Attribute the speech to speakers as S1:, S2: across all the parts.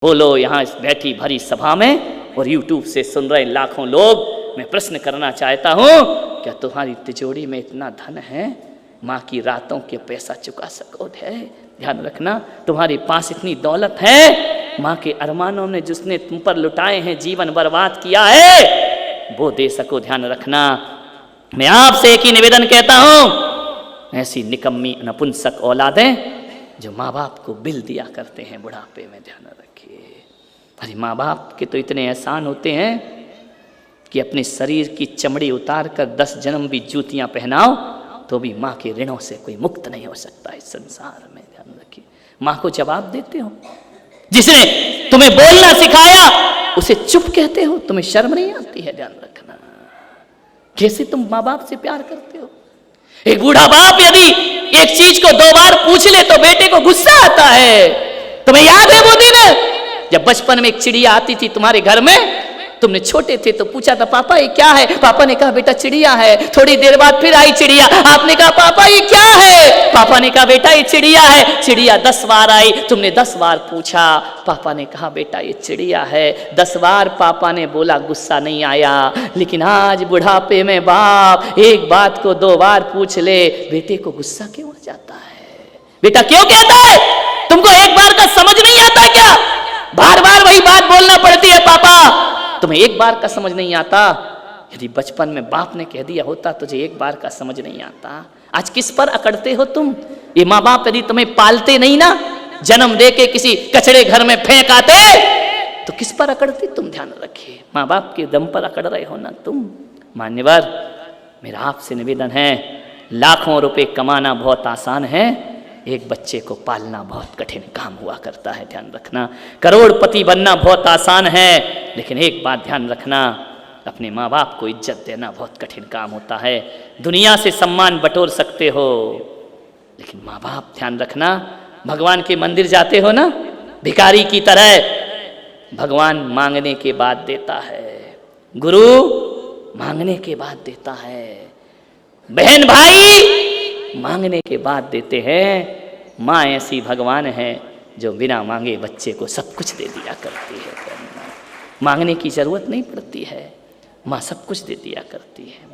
S1: बोलो यहाँ इस बैठी भरी सभा में और यूट्यूब से सुन रहे लाखों लोग, मैं प्रश्न करना चाहता हूँ, क्या तुम्हारी तिजोरी में इतना धन है माँ की रातों के पैसा चुका सकोगे? ध्यान रखना, तुम्हारे पास इतनी दौलत है, माँ के अरमानों ने जिसने तुम पर लुटाए हैं, जीवन बर्बाद किया है, वो दे सको। ध्यान रखना, मैं आपसे एक ही निवेदन कहता हूँ, ऐसी निकम्मी नपुंसक औलादें जो माँ बाप को बिल दिया करते हैं बुढ़ापे में, ध्यान रखिए। अरे माँ बाप के तो इतने एहसान होते हैं कि अपने शरीर की चमड़ी उतार कर 10 जन्म भी जूतियां पहनाओ तो भी माँ के ऋणों से कोई मुक्त नहीं हो सकता इस संसार में। ध्यान रखिए, माँ को जवाब देते हो, जिसने तुम्हें बोलना सिखाया उसे चुप कहते हो, तुम्हें शर्म नहीं आती है? ध्यान रखना, कैसे तुम माँ बाप से प्यार करते हो। एक बूढ़ा बाप यदि एक चीज को 2 बार पूछ ले तो बेटे को गुस्सा आता है। तुम्हें याद है वो दिन जब बचपन में एक चिड़िया आती थी तुम्हारे घर में, तुमने छोटे थे तो पूछा था पापा ये क्या है? पापा ने कहा बेटा चिड़िया है। थोड़ी देर बाद फिर आई चिड़िया, आपने कहा पापा ये क्या है? पापा ने कहा बेटा ये चिड़िया है। चिड़िया 10 बार आई, तुमने 10 बार पूछा, पापा ने कहा बेटा ये चिड़िया है। 10 बार पापा ने बोला, गुस्सा नहीं आया। लेकिन आज बुढ़ापे में बाप एक बात को 2 बार पूछ ले, बेटे को गुस्सा क्यों आ जाता है? बेटा क्यों कहता है? तुमको एक बार का समझ नहीं आता क्या? बार बार वही बात बोलना पड़ती है पापा, तुम्हें एक बार का समझ नहीं आता? यदि बचपन में बाप ने कह दिया होता तुझे एक बार का समझ नहीं आता, आज किस पर अकड़ते हो तुम? ये माँ बाप यदि तुम्हें पालते नहीं ना, जन्म दे के किसी कचड़े घर में फेंक आते, तो किस पर अकड़ते तुम? ध्यान रखिए, माँ बाप के दम पर अकड़ रहे हो ना तुम। मान्यवर, मेरा आपसे निवेदन है, लाखों रुपए कमाना बहुत आसान है, एक बच्चे को पालना बहुत कठिन काम हुआ करता है। ध्यान रखना, करोड़पति बनना बहुत आसान है, लेकिन एक बात ध्यान रखना, अपने माँ बाप को इज्जत देना बहुत कठिन काम होता है। दुनिया से सम्मान बटोर सकते हो, लेकिन माँ बाप, ध्यान रखना, भगवान के मंदिर जाते हो ना भिखारी की तरह, भगवान मांगने के बाद देता है, गुरु मांगने के बाद देता है, बहन भाई मांगने के बाद देते हैं। माँ ऐसी भगवान है जो बिना मांगे बच्चे को सब कुछ दे दिया करती है। मांगने की जरूरत नहीं पड़ती है, माँ सब कुछ दे दिया करती है।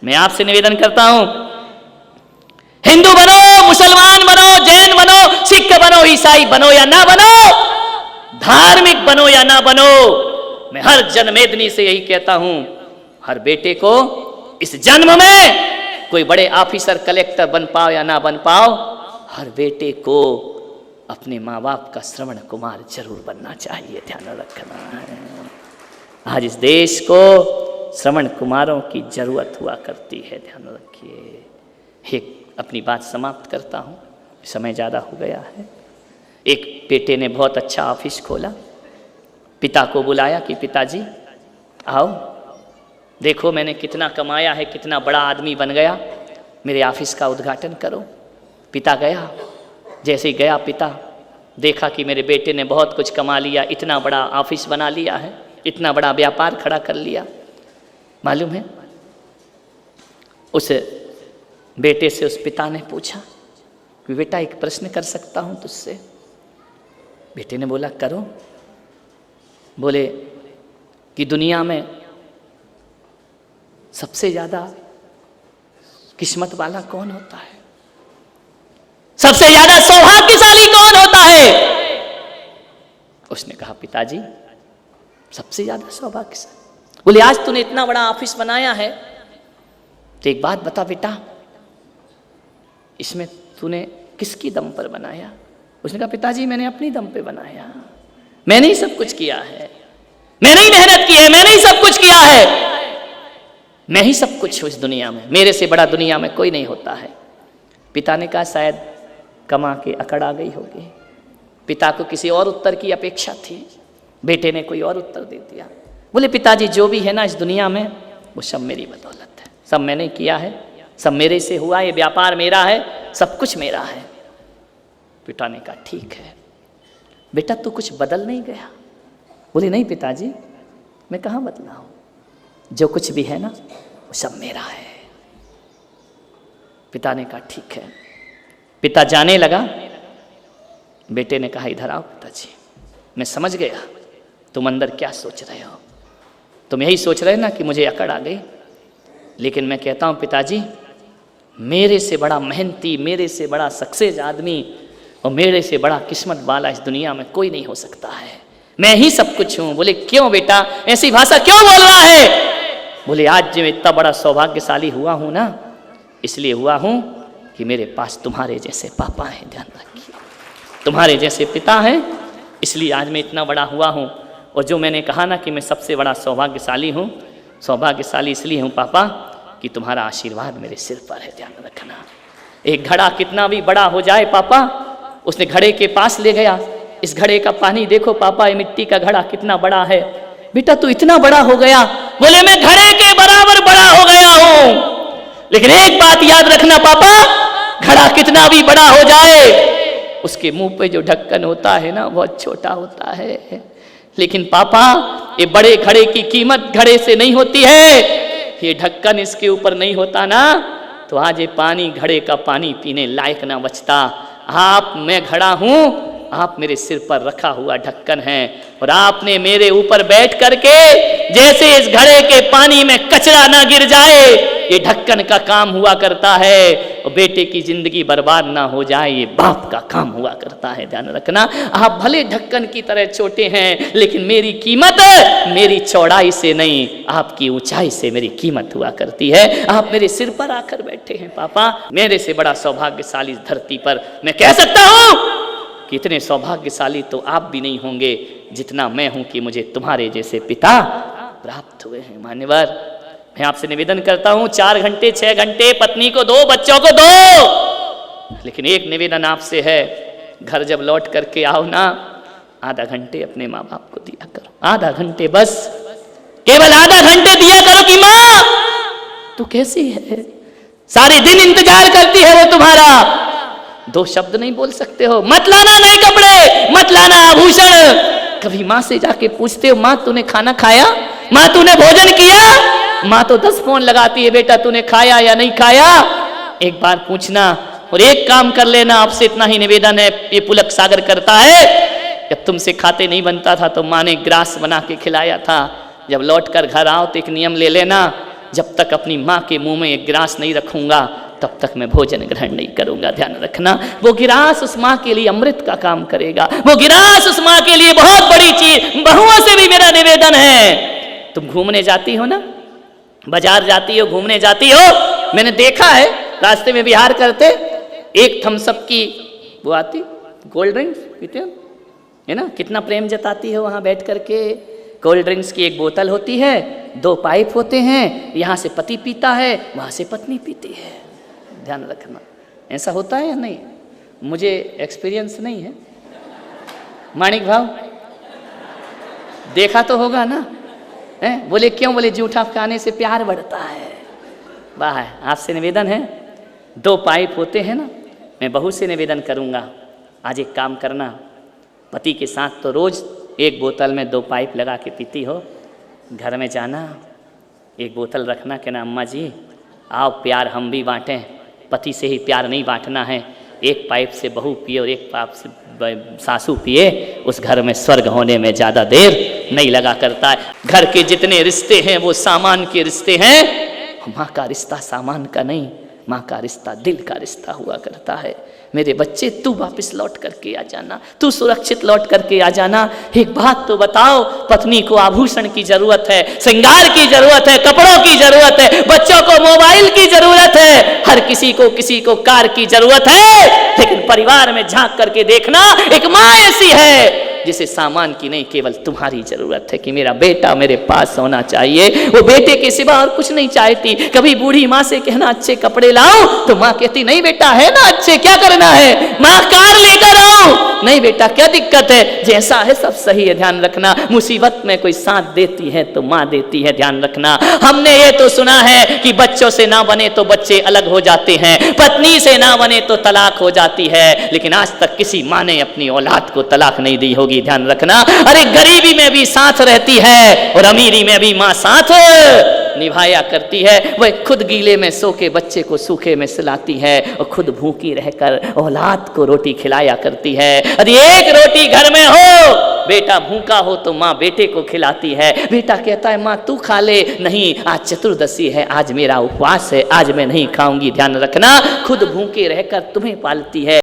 S1: मैं आपसे निवेदन करता हूं, हिंदू बनो, मुसलमान बनो, जैन बनो, सिख बनो, ईसाई बनो या ना बनो, धार्मिक बनो या ना बनो, मैं हर जन्मेदनी से यही कहता हूं, हर बेटे को इस जन्म में कोई बड़े ऑफिसर कलेक्टर बन पाओ या ना बन पाओ, हर बेटे को अपने माँ बाप का श्रवण कुमार जरूर बनना चाहिए। ध्यान रखना है, आज इस देश को श्रवण कुमारों की जरूरत हुआ करती है। ध्यान रखिए। एक अपनी बात समाप्त करता हूँ, समय ज़्यादा हो गया है। एक बेटे ने बहुत अच्छा ऑफिस खोला, पिता को बुलाया कि पिताजी आओ देखो मैंने कितना कमाया है, कितना बड़ा आदमी बन गया, मेरे ऑफिस का उद्घाटन करो। पिता गया, जैसे ही गया पिता देखा कि मेरे बेटे ने बहुत कुछ कमा लिया, इतना बड़ा ऑफिस बना लिया है, इतना बड़ा व्यापार खड़ा कर लिया। मालूम है, उस बेटे से उस पिता ने पूछा कि बेटा एक प्रश्न कर सकता हूँ तुझसे? बेटे ने बोला करो। बोले कि दुनिया में सबसे ज्यादा किस्मत वाला कौन होता है? सबसे ज्यादा सौभाग्यशाली कौन होता है? उसने कहा पिताजी सबसे ज्यादा सौभाग्यशाली। बोले आज तूने इतना बड़ा ऑफिस बनाया है, तो एक बात बता बेटा, इसमें तूने किसकी दम पर बनाया? उसने कहा पिताजी मैंने अपनी दम पे बनाया, मैंने ही सब कुछ किया है, मैंने ही मेहनत की है, मैंने ही सब कुछ किया है, मैं ही सब कुछ हूँ इस दुनिया में, मेरे से बड़ा दुनिया में कोई नहीं होता है। पिता ने कहा शायद कमा के अकड़ आ गई होगी। पिता को किसी और उत्तर की अपेक्षा थी, बेटे ने कोई और उत्तर दे दिया। बोले पिताजी जो भी है ना इस दुनिया में वो सब मेरी बदौलत है, सब मैंने किया है, सब मेरे से हुआ, ये व्यापार मेरा है, सब कुछ मेरा है। पिता ने कहा ठीक है बेटा, तू कुछ बदल नहीं गया? बोले नहीं पिताजी, मैं कहाँ बदला हूँ, जो कुछ भी है ना वो सब मेरा है। पिता ने कहा ठीक है। पिता जाने लगा, बेटे ने कहा इधर आओ पिताजी। मैं समझ गया तुम अंदर क्या सोच रहे हो। तुम यही सोच रहे ना कि मुझे अकड़ आ गई, लेकिन मैं कहता हूँ पिताजी, मेरे से बड़ा मेहनती, मेरे से बड़ा सक्सेस आदमी और मेरे से बड़ा किस्मत वाला इस दुनिया में कोई नहीं हो सकता है। मैं ही सब कुछ हूँ। बोले क्यों बेटा, ऐसी भाषा क्यों बोल रहा है? बोले आज जो मैं इतना बड़ा सौभाग्यशाली हुआ हूँ ना, इसलिए हुआ हूँ कि मेरे पास तुम्हारे जैसे पापा हैं, ध्यान रखिए, तुम्हारे जैसे पिता हैं, इसलिए आज मैं इतना बड़ा हुआ हूँ। और जो मैंने कहा ना कि मैं सबसे बड़ा सौभाग्यशाली हूँ, सौभाग्यशाली इसलिए हूँ पापा कि तुम्हारा आशीर्वाद मेरे सिर पर है, ध्यान रखना। एक घड़ा कितना भी बड़ा हो जाए पापा, उसने घड़े के पास ले गया, इस घड़े का पानी देखो पापा, ये मिट्टी का घड़ा कितना बड़ा है। बेटा तू इतना बड़ा हो गया। बोले मैं घड़े के बराबर बड़ा हो गया हूं, लेकिन एक बात याद रखना पापा, घड़ा कितना भी बड़ा हो जाए, उसके मुंह पे जो ढक्कन होता है ना बहुत छोटा होता है। लेकिन पापा ये बड़े घड़े की कीमत घड़े से नहीं होती है, ये ढक्कन इसके ऊपर नहीं होता ना तो आज ये पानी घड़े का पानी पीने लायक ना बचता। आप, मैं घड़ा हूं, आप मेरे सिर पर रखा हुआ ढक्कन है, और आपने मेरे ऊपर बैठ करके जैसे इस घड़े के पानी में कचरा ना गिर जाए, ये ढक्कन का काम हुआ करता है, और बेटे की जिंदगी बर्बाद ना हो जाए, ये बाप का काम हुआ करता है। ध्यान रखना, आप भले ढक्कन की तरह छोटे हैं, लेकिन मेरी कीमत मेरी चौड़ाई से नहीं, आपकी ऊंचाई से मेरी कीमत हुआ करती है। आप मेरे सिर पर आकर बैठे हैं पापा, मेरे से बड़ा सौभाग्यशाली इस धरती पर मैं कह सकता हूं कि इतने सौभाग्यशाली तो आप भी नहीं होंगे जितना मैं हूं कि मुझे तुम्हारे जैसे पिता प्राप्त हुए हैं। मान्यवर, मैं आपसे निवेदन करता हूं 4 घंटे 6 घंटे पत्नी को दो, बच्चों को दो, लेकिन एक निवेदन आपसे है, घर जब लौट करके आओ ना, आधा घंटे अपने माँ बाप को दिया करो, आधा घंटे, बस केवल आधा घंटे दिया करो कि माँ तू कैसी है, सारे दिन इंतजार करती है वो तुम्हारा। 2 शब्द नहीं बोल सकते हो, मत लाना नए कपड़े, मत लाना आभूषण। कभी माँ से जाके पूछते हो माँ तूने खाना खाया, माँ तूने भोजन किया? माँ तो 10 फोन लगाती है, बेटा तूने खाया या नहीं खाया? एक बार पूछना। और एक काम कर लेना, आपसे इतना ही निवेदन है, ये पुलक सागर करता है, जब तुमसे खाते नहीं बनता था तो माँ ने ग्रास बना के खिलाया था, जब लौट कर घर आओ तो एक नियम ले लेना, जब तक अपनी माँ के मुंह में एक गिलास नहीं रखूंगा तब तक मैं भोजन ग्रहण नहीं करूंगा। ध्यान रखना, वो गिलास उस माँ के लिए अमृत का काम करेगा, वो गिलास उस माँ के लिए बहुत बड़ी चीज। बहुओं से भी मेरा निवेदन है, तुम घूमने जाती हो ना, बाजार जाती हो, घूमने जाती हो, मैंने देखा है रास्ते में विहार करते, एक थम्सअप की वो आती कोल्ड ड्रिंक्स पीते हो है ना, कितना प्रेम जताती है वहां बैठ करके। कोल्ड ड्रिंक्स की एक बोतल होती है, 2 पाइप होते हैं, यहाँ से पति पीता है, वहां से पत्नी पीती है। ध्यान रखना, ऐसा होता है या नहीं? मुझे एक्सपीरियंस नहीं है। माणिक भाव देखा तो होगा ना? बोले क्यों? बोले जूठा खाने से प्यार बढ़ता है। वाह, आपसे निवेदन है, 2 पाइप होते हैं ना, मैं बहू से निवेदन करूंगा, आज एक काम करना, पति के साथ तो रोज एक बोतल में 2 पाइप लगा के पीती हो, घर में जाना, एक बोतल रखना, कहना अम्मा जी आओ प्यार हम भी बांटें। पति से ही प्यार नहीं बांटना है, एक पाइप से बहू पिए और एक पाइप से सासू पिए, उस घर में स्वर्ग होने में ज़्यादा देर नहीं लगा करता है। घर के जितने रिश्ते हैं वो सामान के रिश्ते हैं, माँ का रिश्ता सामान का नहीं, माँ का रिश्ता दिल का रिश्ता हुआ करता है। मेरे बच्चे तू वापस लौट करके आ जाना, तू सुरक्षित लौट करके आ जाना। एक बात तो बताओ, पत्नी को आभूषण की जरूरत है, श्रृंगार की जरूरत है, कपड़ों की जरूरत है, बच्चों को मोबाइल की जरूरत है, हर किसी को कार की जरूरत है, लेकिन परिवार में झांक करके देखना, एक माँ ऐसी है जिसे सामान की नहीं केवल तुम्हारी जरूरत है कि मेरा बेटा मेरे पास होना चाहिए। वो बेटे के सिवा और कुछ नहीं चाहती। कभी बूढ़ी माँ से कहना अच्छे कपड़े लाओ तो माँ कहती नहीं बेटा है ना अच्छे, क्या करना है, माँ कार लेकर आओ। नहीं बेटा क्या दिक्कत है, जैसा है सब सही है। ध्यान रखना, मुसीबत में कोई साथ देती है तो माँ देती है। ध्यान रखना, हमने ये तो सुना है कि बच्चों से ना बने तो बच्चे अलग हो जाते हैं, पत्नी से ना बने तो तलाक हो जाती है, लेकिन आज तक किसी माँ ने अपनी औलाद को तलाक नहीं दी होगी। ध्यान रखना, अरे गरीबी में भी साथ रहती है और अमीरी में भी माँ साथ निभाया करती है। वह खुद गीले में सो के बच्चे को सूखे में सुलाती है और खुद भूखी रहकर औलाद को रोटी खिलाया करती है। यदि एक रोटी घर में हो, बेटा भूखा हो तो माँ बेटे को खिलाती है। बेटा कहता है माँ तू खा ले, नहीं आज चतुर्दशी है, आज मेरा उपवास है, आज मैं नहीं खाऊंगी, ध्यान रखना खुद भूखे रहकर तुम्हें पालती है।